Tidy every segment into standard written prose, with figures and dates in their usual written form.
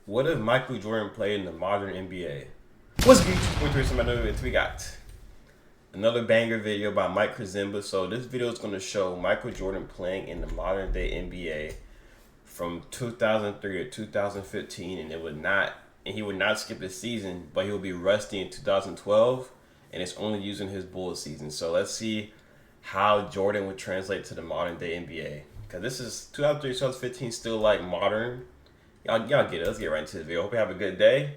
What if Michael Jordan played in the modern NBA? What's good? Torie Sama, we got another banger video by Mike Krzimba. So this video is going to show Michael Jordan playing in the modern day NBA from 2003 to 2015, and he would not skip a season, but he will be rusty in 2012, and it's only using his Bulls season. So let's see how Jordan would translate to the modern day NBA. Because this is 2003 2015, still like modern. Y'all get it. Let's get right into this video. Hope you have a good day.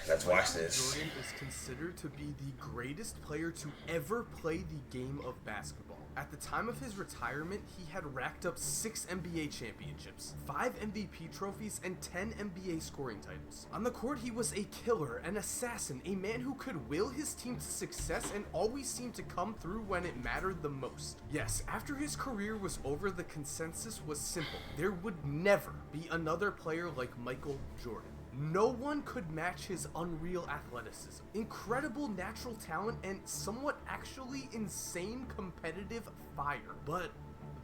Let's watch this. Jordan is considered to be the greatest player to ever play the game of basketball. At the time of his retirement, he had racked up 6 NBA championships, 5 MVP trophies, and 10 NBA scoring titles. On the court, he was a killer, an assassin, a man who could will his team to success and always seemed to come through when it mattered the most. Yes, after his career was over, the consensus was simple. There would never be another player like Michael Jordan. No one could match his unreal athleticism, incredible natural talent, and somewhat actually insane competitive fire. But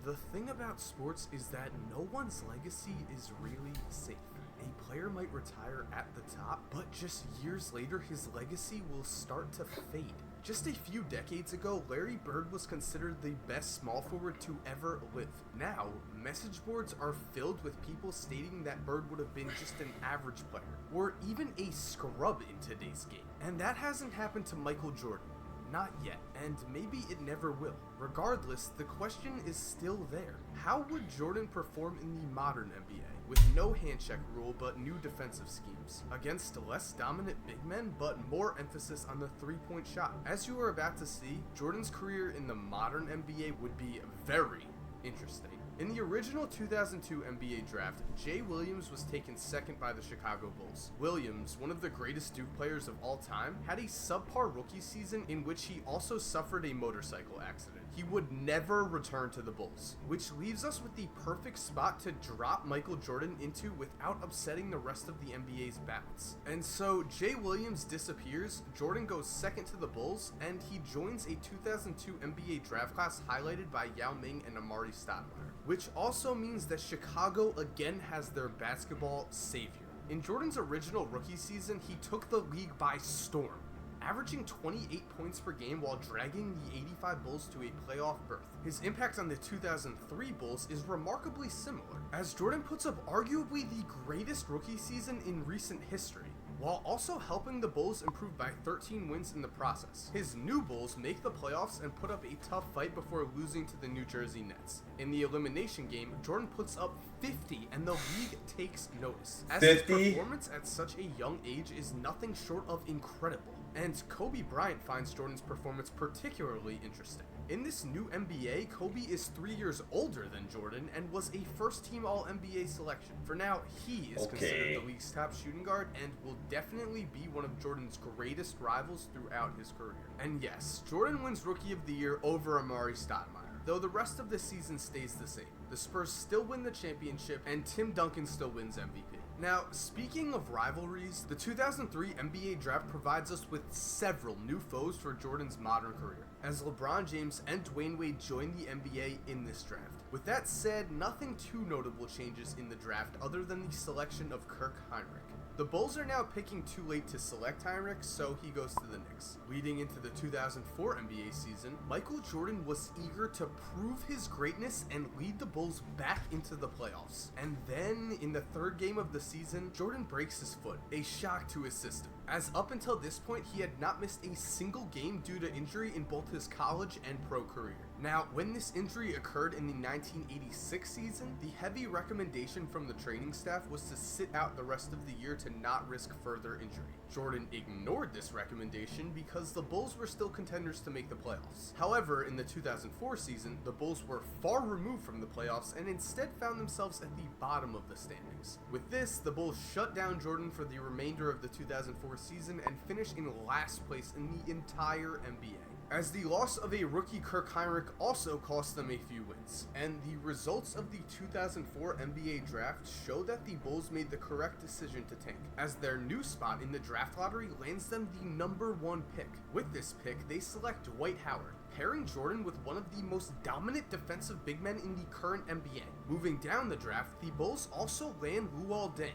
the thing about sports is that no one's legacy is really safe. A player might retire at the top, but just years later his legacy will start to fade. Just a few decades ago, Larry Bird was considered the best small forward to ever live. Now, message boards are filled with people stating that Bird would have been just an average player, or even a scrub in today's game. And that hasn't happened to Michael Jordan. Not yet, and maybe it never will. Regardless, the question is still there. How would Jordan perform in the modern NBA, with no handcheck rule but new defensive schemes, against less dominant big men but more emphasis on the three-point shot? As you are about to see, Jordan's career in the modern NBA would be very interesting. In the original 2002 NBA draft, Jay Williams was taken second by the Chicago Bulls. Williams, one of the greatest Duke players of all time, had a subpar rookie season in which he also suffered a motorcycle accident. He would never return to the Bulls, which leaves us with the perfect spot to drop Michael Jordan into without upsetting the rest of the NBA's balance. And so Jay Williams disappears, Jordan goes second to the Bulls, and he joins a 2002 NBA draft class highlighted by Yao Ming and Amari Stoudemire, which also means that Chicago again has their basketball savior. In Jordan's original rookie season, he took the league by storm, averaging 28 points per game while dragging the 85 Bulls to a playoff berth. His impact on the 2003 Bulls is remarkably similar, as Jordan puts up arguably the greatest rookie season in recent history, while also helping the Bulls improve by 13 wins in the process. His new Bulls make the playoffs and put up a tough fight before losing to the New Jersey Nets. In the elimination game, Jordan puts up 50 and the league takes notice, as 50? His performance at such a young age is nothing short of incredible. And Kobe Bryant finds Jordan's performance particularly interesting. In this new NBA, Kobe is 3 years older than Jordan and was a first-team All-NBA selection. For now, he is considered the league's top shooting guard and will definitely be one of Jordan's greatest rivals throughout his career. And yes, Jordan wins Rookie of the Year over Amari Stoudemire, though the rest of the season stays the same. The Spurs still win the championship, and Tim Duncan still wins MVP. Now, speaking of rivalries, the 2003 NBA draft provides us with several new foes for Jordan's modern career, as LeBron James and Dwayne Wade join the NBA in this draft. With that said, nothing too notable changes in the draft other than the selection of Kirk Hinrich. The Bulls are now picking too late to select Hinrich, so he goes to the Knicks. Leading into the 2004 NBA season, Michael Jordan was eager to prove his greatness and lead the Bulls back into the playoffs. And then, in the third game of the season, Jordan breaks his foot, a shock to his system, as up until this point he had not missed a single game due to injury in both his college and pro career. Now, when this injury occurred in the 1986 season, the heavy recommendation from the training staff was to sit out the rest of the year to not risk further injury. Jordan ignored this recommendation because the Bulls were still contenders to make the playoffs. However, in the 2004 season, the Bulls were far removed from the playoffs and instead found themselves at the bottom of the standings. With this, the Bulls shut down Jordan for the remainder of the 2004 season and finished in last place in the entire NBA, as the loss of a rookie Kirk Hinrich also cost them a few wins. And the results of the 2004 NBA draft show that the Bulls made the correct decision to tank, as their new spot in the draft lottery lands them the #1 pick. With this pick, they select Dwight Howard, pairing Jordan with one of the most dominant defensive big men in the current NBA. Moving down the draft, the Bulls also land Luol Deng,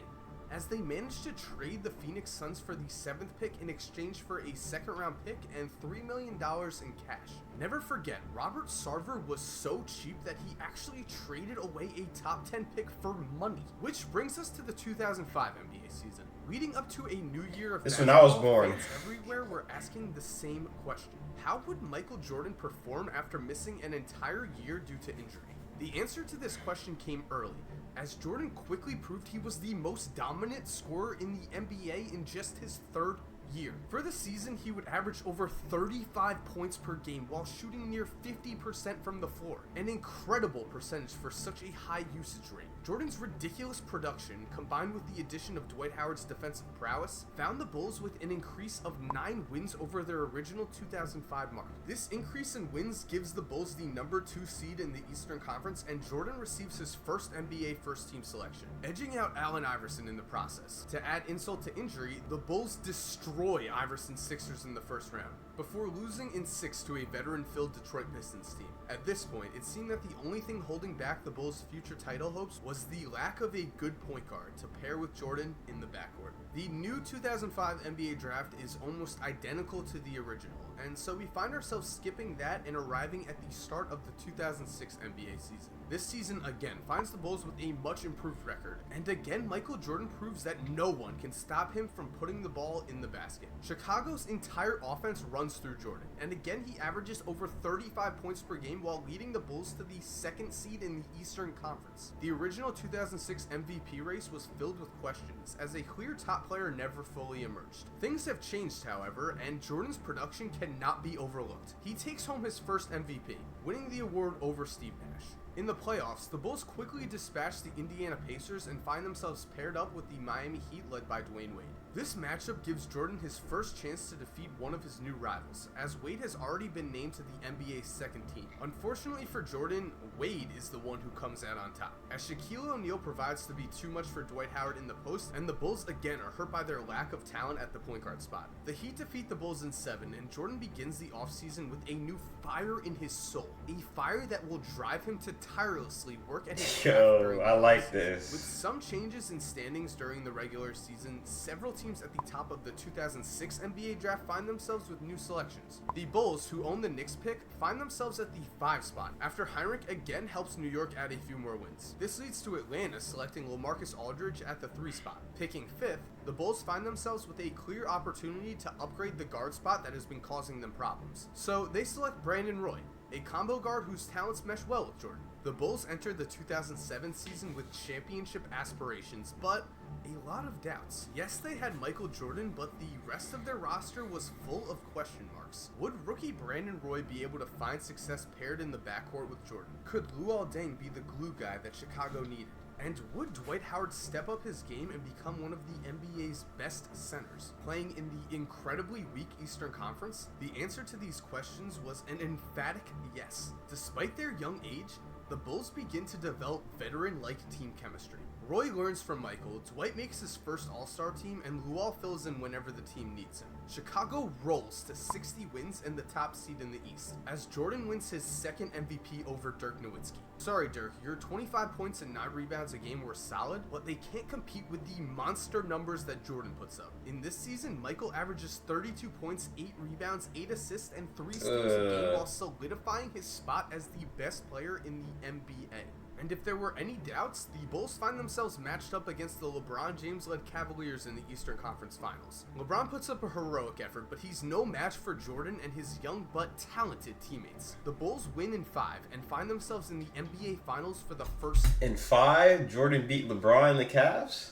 as they managed to trade the Phoenix Suns for the 7th pick in exchange for a 2nd round pick and $3 million in cash. Never forget, Robert Sarver was so cheap that he actually traded away a top 10 pick for money. Which brings us to the 2005 NBA season. Leading up to a new year of this when I was born. Fans everywhere were asking the same question. How would Michael Jordan perform after missing an entire year due to injury? The answer to this question came early, as Jordan quickly proved he was the most dominant scorer in the NBA in just his 3rd year. For the season, he would average over 35 points per game while shooting near 50% from the floor, an incredible percentage for such a high usage rate. Jordan's ridiculous production, combined with the addition of Dwight Howard's defensive prowess, found the Bulls with an increase of 9 wins over their original 2005 mark. This increase in wins gives the Bulls the number 2 seed in the Eastern Conference, and Jordan receives his first NBA first-team selection, edging out Allen Iverson in the process. To add insult to injury, the Bulls destroy Iverson's Sixers in the first round, before losing in 6 to a veteran-filled Detroit Pistons team. At this point, it seemed that the only thing holding back the Bulls' future title hopes was the lack of a good point guard to pair with Jordan in the backcourt. The new 2005 NBA draft is almost identical to the original, and so we find ourselves skipping that and arriving at the start of the 2006 NBA season. This season again finds the Bulls with a much improved record, and again Michael Jordan proves that no one can stop him from putting the ball in the basket. Chicago's entire offense runs through Jordan, and again he averages over 35 points per game while leading the Bulls to the 2nd seed in the Eastern Conference. The original 2006 MVP race was filled with questions, as a clear top player never fully emerged. Things have changed, however, and Jordan's production cannot be overlooked. He takes home his first MVP, winning the award over Steve Nash. In the playoffs, the Bulls quickly dispatched the Indiana Pacers and find themselves paired up with the Miami Heat led by Dwayne Wade. This matchup gives Jordan his first chance to defeat one of his new rivals, as Wade has already been named to the NBA's 2nd team. Unfortunately for Jordan, Wade is the one who comes out on top, as Shaquille O'Neal provides to be too much for Dwight Howard in the post, and the Bulls again are hurt by their lack of talent at the point guard spot. The Heat defeat the Bulls in 7, and Jordan begins the offseason with a new fire in his soul, a fire that will drive him to tirelessly work at his craft during I the like season. this. With some changes in standings during the regular season, several teams at the top of the 2006 NBA draft find themselves with new selections. The Bulls, who own the Knicks pick, find themselves at the 5 spot, after Heinrich again helps New York add a few more wins. This leads to Atlanta selecting LaMarcus Aldridge at the 3 spot. Picking 5th, the Bulls find themselves with a clear opportunity to upgrade the guard spot that has been causing them problems. So they select Brandon Roy, a combo guard whose talents mesh well with Jordan. The Bulls entered the 2007 season with championship aspirations, but a lot of doubts. Yes, they had Michael Jordan, but the rest of their roster was full of question marks. Would rookie Brandon Roy be able to find success paired in the backcourt with Jordan? Could Luol Deng be the glue guy that Chicago needed? And would Dwight Howard step up his game and become one of the NBA's best centers, playing in the incredibly weak Eastern Conference? The answer to these questions was an emphatic yes. Despite their young age, the Bulls begin to develop veteran-like team chemistry. Roy learns from Michael, Dwight makes his first All-Star team, and Luol fills in whenever the team needs him. Chicago rolls to 60 wins and the top seed in the East, as Jordan wins his 2nd MVP over Dirk Nowitzki. Sorry Dirk, your 25 points and 9 rebounds a game were solid, but they can't compete with the monster numbers that Jordan puts up. In this season, Michael averages 32 points, 8 rebounds, 8 assists, and 3 steals a game while solidifying his spot as the best player in the NBA. And if there were any doubts, the Bulls find themselves matched up against the LeBron James-led Cavaliers in the Eastern Conference Finals. LeBron puts up a heroic effort, but he's no match for Jordan and his young but talented teammates. The Bulls win in 5 and find themselves in the NBA Finals for the first In 5, Jordan beat LeBron and the Cavs?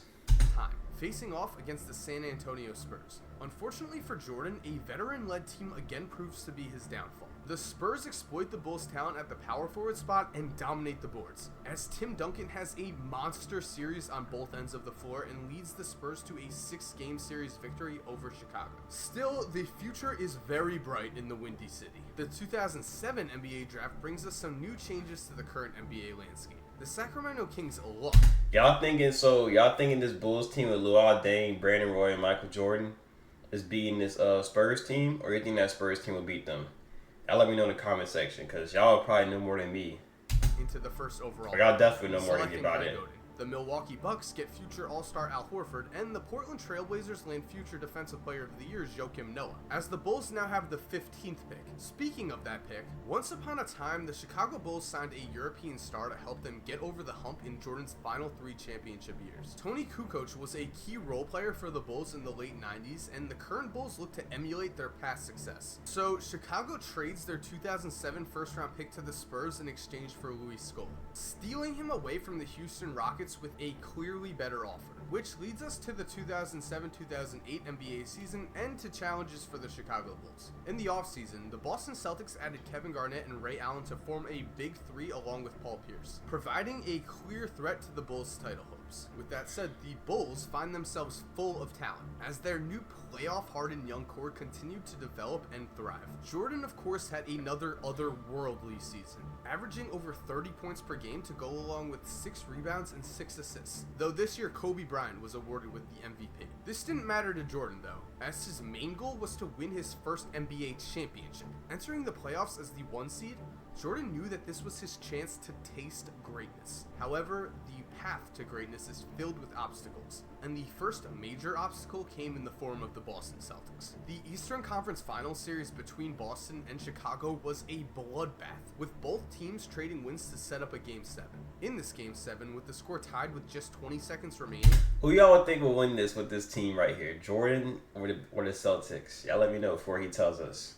time, facing off against the San Antonio Spurs. Unfortunately for Jordan, a veteran-led team again proves to be his downfall. The Spurs exploit the Bulls' talent at the power forward spot and dominate the boards, as Tim Duncan has a monster series on both ends of the floor and leads the Spurs to a 6-game series victory over Chicago. Still, the future is very bright in the Windy City. The 2007 NBA draft brings us some new changes to the current NBA landscape. The Sacramento Kings look. Y'all thinking this Bulls team with Luol Deng, Brandon Roy, and Michael Jordan is beating this Spurs team, or you think that Spurs team will beat them? Y'all let me know in the comment section, because y'all probably know more than me. Into the first overall. Y'all definitely know more than me about it. The Milwaukee Bucks get future All-Star Al Horford, and the Portland Trailblazers land future Defensive Player of the Year Joakim Noah, as the Bulls now have the 15th pick. Speaking of that pick, once upon a time, the Chicago Bulls signed a European star to help them get over the hump in Jordan's final 3 championship years. Tony Kukoc was a key role player for the Bulls in the late 90s, and the current Bulls look to emulate their past success. So Chicago trades their 2007 first-round pick to the Spurs in exchange for Luis Scola, stealing him away from the Houston Rockets with a clearly better offer, which leads us to the 2007-2008 NBA season and to challenges for the Chicago Bulls. In the offseason, the Boston Celtics added Kevin Garnett and Ray Allen to form a big three along with Paul Pierce, providing a clear threat to the Bulls' title hopes. With that said, the Bulls find themselves full of talent, as their new playoff-hardened young core continued to develop and thrive. Jordan, of course, had another otherworldly season, averaging over 30 points per game to go along with 6 rebounds and 6 assists, though this year Kobe Bryant was awarded with the MVP. This didn't matter to Jordan, though, as his main goal was to win his first NBA championship. Entering the playoffs as the 1 seed, Jordan knew that this was his chance to taste greatness. However, the path to greatness is filled with obstacles, and the first major obstacle came in the form of the Boston Celtics. The Eastern Conference Finals series between Boston and Chicago was a bloodbath, with both teams trading wins to set up a Game 7. In this Game 7, with the score tied with just 20 seconds remaining... Who y'all think will win this with this team right here? Jordan or the Celtics? Y'all let me know before he tells us.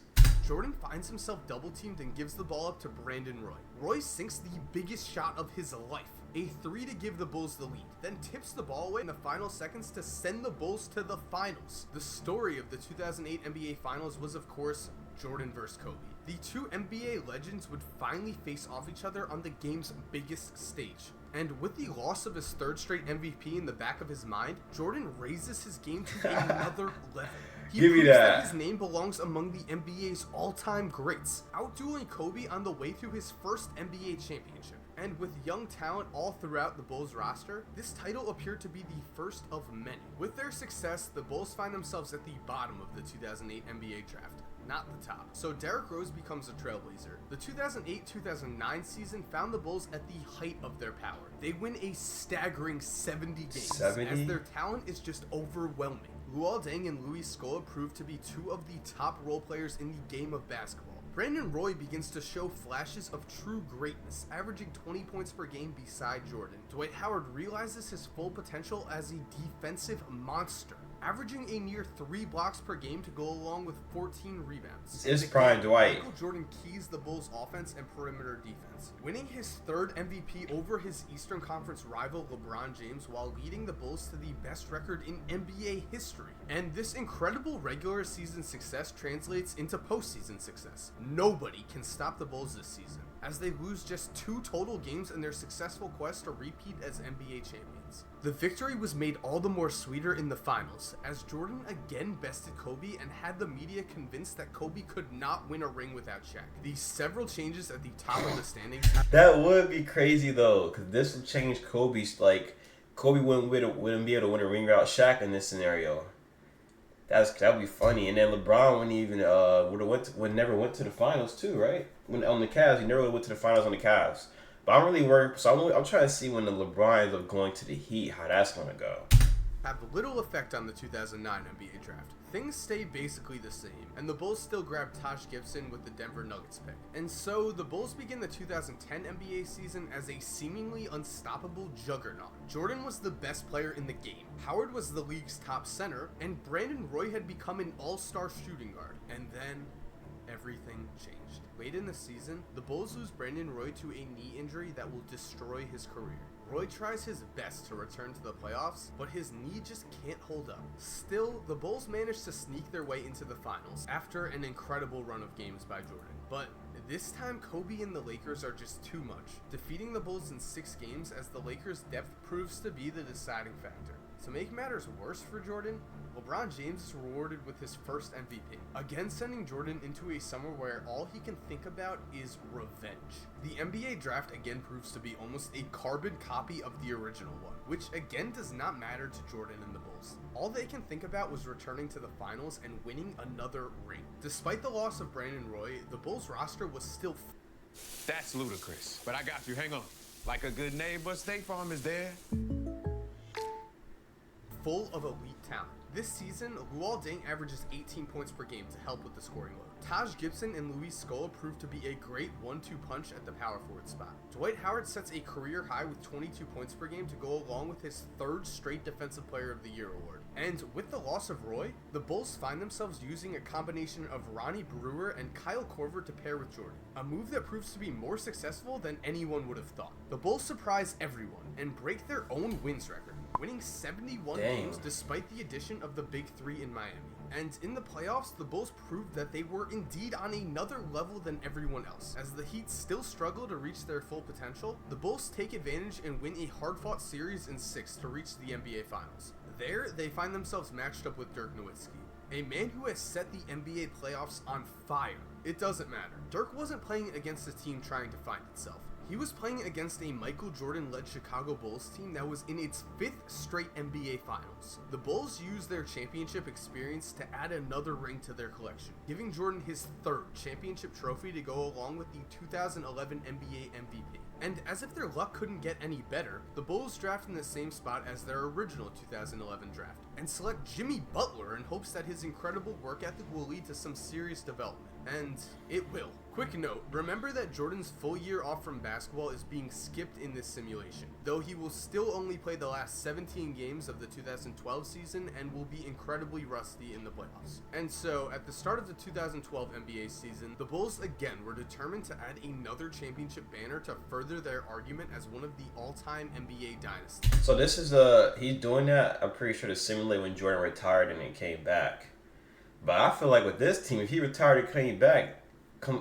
Jordan finds himself double-teamed and gives the ball up to Brandon Roy. Roy sinks the biggest shot of his life, a 3 to give the Bulls the lead, then tips the ball away in the final seconds to send the Bulls to the finals. The story of the 2008 NBA Finals was, of course, Jordan vs. Kobe. The 2 NBA legends would finally face off each other on the game's biggest stage. And with the loss of his 3rd straight MVP in the back of his mind, Jordan raises his game to another level. He proves that his name belongs among the NBA's all-time greats, outdueling Kobe on the way to his first NBA championship. And with young talent all throughout the Bulls roster, this title appeared to be the first of many. With their success, the Bulls find themselves at the bottom of the 2008 NBA draft, not the top. So Derrick Rose becomes a trailblazer. The 2008-2009 season found the Bulls at the height of their power. They win a staggering 70 games, as their talent is just overwhelming. Luol Deng and Luis Scola proved to be 2 of the top role players in the game of basketball. Brandon Roy begins to show flashes of true greatness, averaging 20 points per game beside Jordan. Dwight Howard realizes his full potential as a defensive monster, averaging a near 3 blocks per game to go along with 14 rebounds. It's prime Dwight. Michael Jordan keys the Bulls' offense and perimeter defense, winning his 3rd MVP over his Eastern Conference rival LeBron James while leading the Bulls to the best record in NBA history. And this incredible regular season success translates into postseason success. Nobody can stop the Bulls this season, as they lose just 2 total games in their successful quest to repeat as NBA champions. The victory was made all the more sweeter in the finals, as Jordan again bested Kobe and had the media convinced that Kobe could not win a ring without Shaq. The several changes at the top of the standings... That would be crazy though, because this would change Kobe's, Kobe wouldn't be able to win a ring without Shaq in this scenario. That would be funny. And then LeBron wouldn't even never went to the finals too, right? When on the Cavs, he never went to the finals on the Cavs. But I'm really worried. So I'm trying to see when the LeBrons are going to the Heat, how that's going to go. Have little effect on the 2009 NBA draft. Things stay basically the same, and the Bulls still grab Taj Gibson with the Denver Nuggets pick. And so, the Bulls begin the 2010 NBA season as a seemingly unstoppable juggernaut. Jordan was the best player in the game, Howard was the league's top center, and Brandon Roy had become an all-star shooting guard. And then, everything changed. Late in the season, the Bulls lose Brandon Roy to a knee injury that will destroy his career. Roy tries his best to return to the playoffs, but his knee just can't hold up. Still, the Bulls manage to sneak their way into the finals after an incredible run of games by Jordan. But this time, Kobe and the Lakers are just too much, defeating the Bulls in 6 games as the Lakers' depth proves to be the deciding factor. To make matters worse for Jordan, LeBron James is rewarded with his first MVP, again sending Jordan into a summer where all he can think about is revenge. The NBA draft again proves to be almost a carbon copy of the original one, which again does not matter to Jordan and the Bulls. All they can think about was returning to the finals and winning another ring. Despite the loss of Brandon Roy, the Bulls roster was still That's ludicrous, but I got you, hang on. Like a good neighbor, State Farm is there. Full of elite talent. This season, Luol Deng averages 18 points per game to help with the scoring load. Taj Gibson and Luis Scola proved to be a great 1-2 punch at the power forward spot. Dwight Howard sets a career high with 22 points per game to go along with his third straight Defensive Player of the Year award. And with the loss of Roy, the Bulls find themselves using a combination of Ronnie Brewer and Kyle Korver to pair with Jordan, a move that proves to be more successful than anyone would have thought. The Bulls surprise everyone and break their own wins record, winning 71 games despite the addition of the Big Three in Miami. And in the playoffs, the Bulls proved that they were indeed on another level than everyone else. As the Heat still struggle to reach their full potential, the Bulls take advantage and win a hard-fought series in 6 to reach the NBA Finals. There, they find themselves matched up with Dirk Nowitzki, a man who has set the NBA playoffs on fire. It doesn't matter. Dirk wasn't playing against a team trying to find itself. He was playing against a Michael Jordan-led Chicago Bulls team that was in its 5th straight NBA Finals. The Bulls used their championship experience to add another ring to their collection, giving Jordan his 3rd championship trophy to go along with the 2011 NBA MVP. And as if their luck couldn't get any better, the Bulls draft in the same spot as their original 2011 draft, and select Jimmy Butler in hopes that his incredible work ethic will lead to some serious development. And it will. Quick note, remember that Jordan's full year off from basketball is being skipped in this simulation, though he will still only play the last 17 games of the 2012 season and will be incredibly rusty in the playoffs. And so, at the start of the 2012 NBA season, the Bulls again were determined to add another championship banner to further their argument as one of the all-time NBA dynasties. So this is he's doing that, I'm pretty sure, to simulate when Jordan retired and then came back. But I feel like with this team, if he retired and came back,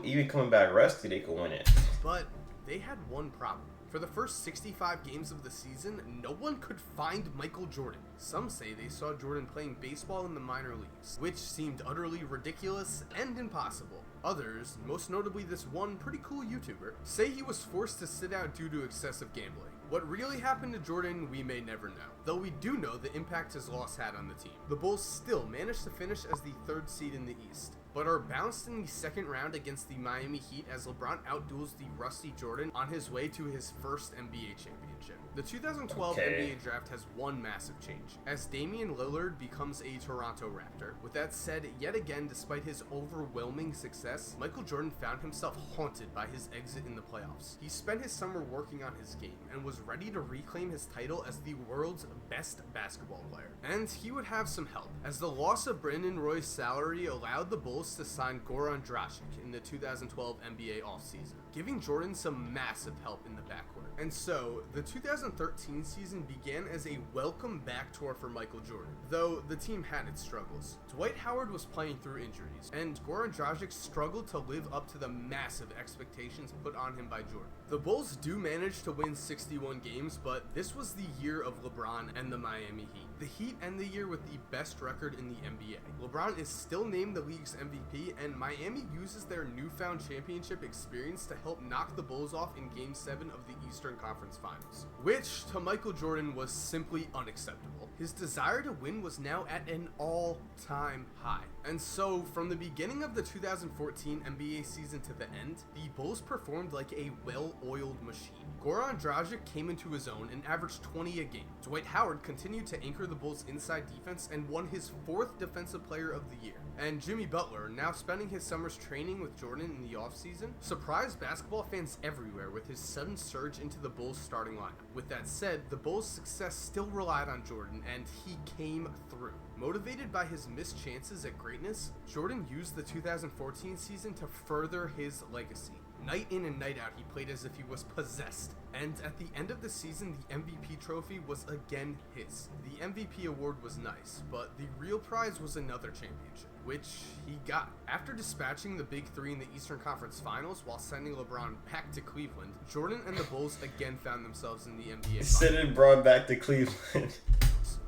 even coming back rusty, they could win it. But they had one problem. For the first 65 games of the season, no one could find Michael Jordan. Some say they saw Jordan playing baseball in the minor leagues, which seemed utterly ridiculous and impossible. Others, most notably this one pretty cool YouTuber, say he was forced to sit out due to excessive gambling. What really happened to Jordan, we may never know, though we do know the impact his loss had on the team. The Bulls still managed to finish as the 3rd seed in the East, but are bounced in the 2nd round against the Miami Heat as LeBron outduels the rusty Jordan on his way to his first NBA championship. The 2012 NBA draft has one massive change, as Damian Lillard becomes a Toronto Raptor. With that said, yet again, despite his overwhelming success, Michael Jordan found himself haunted by his exit in the playoffs. He spent his summer working on his game and was ready to reclaim his title as the world's best basketball player. And he would have some help, as the loss of Brandon Roy's salary allowed the Bulls to sign Goran Dragic in the 2012 NBA offseason, giving Jordan some massive help in the backcourt. And so, the 2013 season began as a welcome back tour for Michael Jordan, though the team had its struggles. Dwight Howard was playing through injuries, and Goran Dragic struggled to live up to the massive expectations put on him by Jordan. The Bulls do manage to win 61 games, but this was the year of LeBron and the Miami Heat. The Heat end the year with the best record in the NBA. LeBron is still named the league's MVP, and Miami uses their newfound championship experience to help knock the Bulls off in Game 7 of the Eastern Conference Finals, which to Michael Jordan was simply unacceptable. His desire to win was now at an all-time high. And so, from the beginning of the 2014 NBA season to the end, the Bulls performed like a well-oiled machine. Goran Dragic came into his own and averaged 20 a game. Dwight Howard continued to anchor the Bulls' inside defense and won his 4th Defensive Player of the Year. And Jimmy Butler, now spending his summers training with Jordan in the offseason, surprised basketball fans everywhere with his sudden surge into the Bulls' starting lineup. With that said, the Bulls' success still relied on Jordan, and he came through. Motivated by his missed chances at greatness, Jordan used the 2014 season to further his legacy. Night in and night out, he played as if he was possessed. And at the end of the season, the MVP trophy was again his. The MVP award was nice, but the real prize was another championship, which he got. After dispatching the Big Three in the Eastern Conference Finals while sending LeBron back to Cleveland, Jordan and the Bulls again found themselves in the NBA Finals. Sending LeBron back to Cleveland.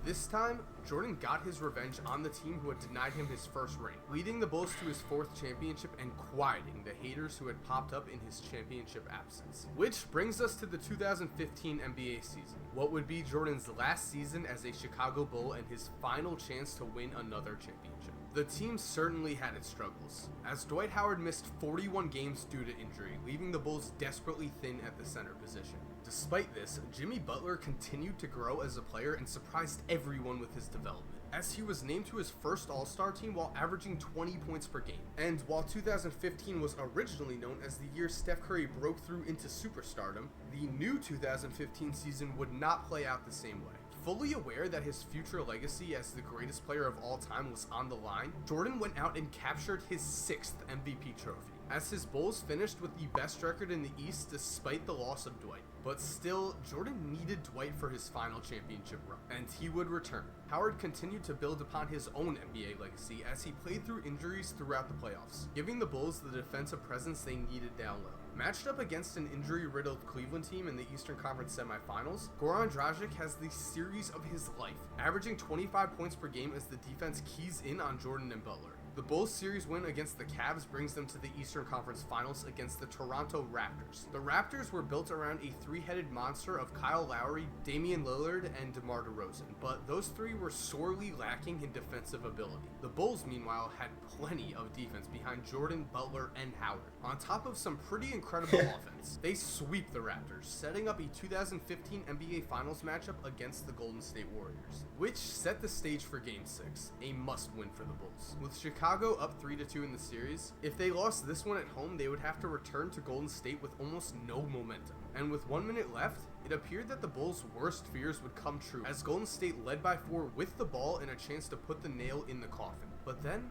This time, Jordan got his revenge on the team who had denied him his first ring, leading the Bulls to his 4th championship and quieting the haters who had popped up in his championship absence. Which brings us to the 2015 NBA season, what would be Jordan's last season as a Chicago Bull and his final chance to win another championship. The team certainly had its struggles, as Dwight Howard missed 41 games due to injury, leaving the Bulls desperately thin at the center position. Despite this, Jimmy Butler continued to grow as a player and surprised everyone with his development, as he was named to his first All-Star team while averaging 20 points per game. And while 2015 was originally known as the year Steph Curry broke through into superstardom, the new 2015 season would not play out the same way. Fully aware that his future legacy as the greatest player of all time was on the line, Jordan went out and captured his 6th MVP trophy, as his Bulls finished with the best record in the East despite the loss of Dwight. But still, Jordan needed Dwight for his final championship run, and he would return. Howard continued to build upon his own NBA legacy as he played through injuries throughout the playoffs, giving the Bulls the defensive presence they needed down low. Matched up against an injury-riddled Cleveland team in the Eastern Conference semifinals, Goran Dragic has the series of his life, averaging 25 points per game as the defense keys in on Jordan and Butler. The Bulls series win against the Cavs brings them to the Eastern Conference Finals against the Toronto Raptors. The Raptors were built around a three-headed monster of Kyle Lowry, Damian Lillard, and DeMar DeRozan, but those three were sorely lacking in defensive ability. The Bulls, meanwhile, had plenty of defense behind Jordan, Butler, and Howard, on top of some pretty incredible offense. They sweep the Raptors, setting up a 2015 NBA Finals matchup against the Golden State Warriors, which set the stage for Game 6, a must-win for the Bulls. With Chicago up 3-2 in the series, if they lost this one at home, they would have to return to Golden State with almost no momentum. And with 1 minute left, it appeared that the Bulls' worst fears would come true, as Golden State led by 4 with the ball and a chance to put the nail in the coffin. But then,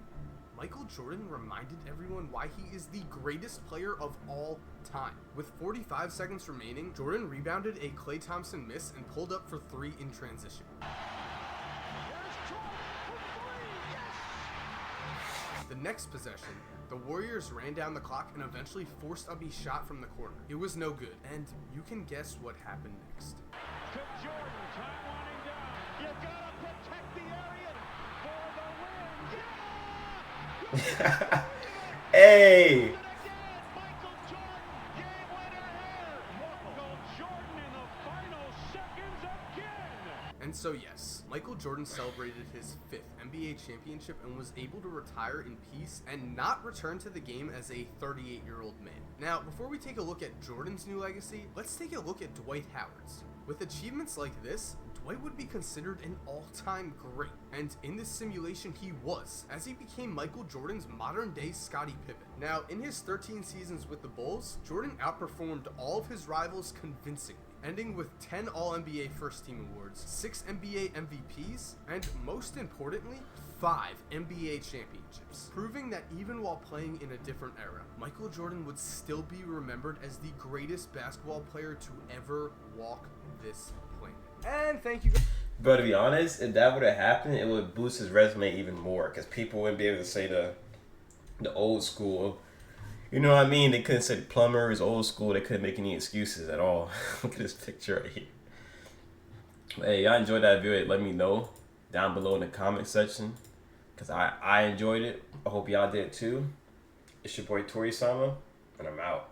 Michael Jordan reminded everyone why he is the greatest player of all time. With 45 seconds remaining, Jordan rebounded a Klay Thompson miss and pulled up for 3 in transition. The next possession, the Warriors ran down the clock and eventually forced up a shot from the corner. It was no good, and you can guess what happened next. To Jordan, time winding down. You gotta protect the area for the win. Yeah! Hey! Again, Michael Jordan, game winner here. Michael Jordan in the final seconds again. And so yes, Michael Jordan celebrated his 5th NBA championship and was able to retire in peace and not return to the game as a 38-year-old man. Now, before we take a look at Jordan's new legacy, let's take a look at Dwight Howard's. With achievements like this, Dwight would be considered an all-time great, and in this simulation he was, as he became Michael Jordan's modern-day Scottie Pippen. Now, in his 13 seasons with the Bulls, Jordan outperformed all of his rivals convincingly, ending with 10 All-NBA First Team awards, 6 NBA MVPs, and most importantly, 5 NBA championships, proving that even while playing in a different era, Michael Jordan would still be remembered as the greatest basketball player to ever walk this planet. And thank you. Bro, to be honest, if that would have happened, it would boost his resume even more, because people wouldn't be able to say the old school. You know what I mean? They couldn't say plumbers, old school. They couldn't make any excuses at all. Look at this picture right here. Hey, y'all enjoyed that video? Let me know down below in the comment section, because I enjoyed it. I hope y'all did too. It's your boy Torie Sama, and I'm out.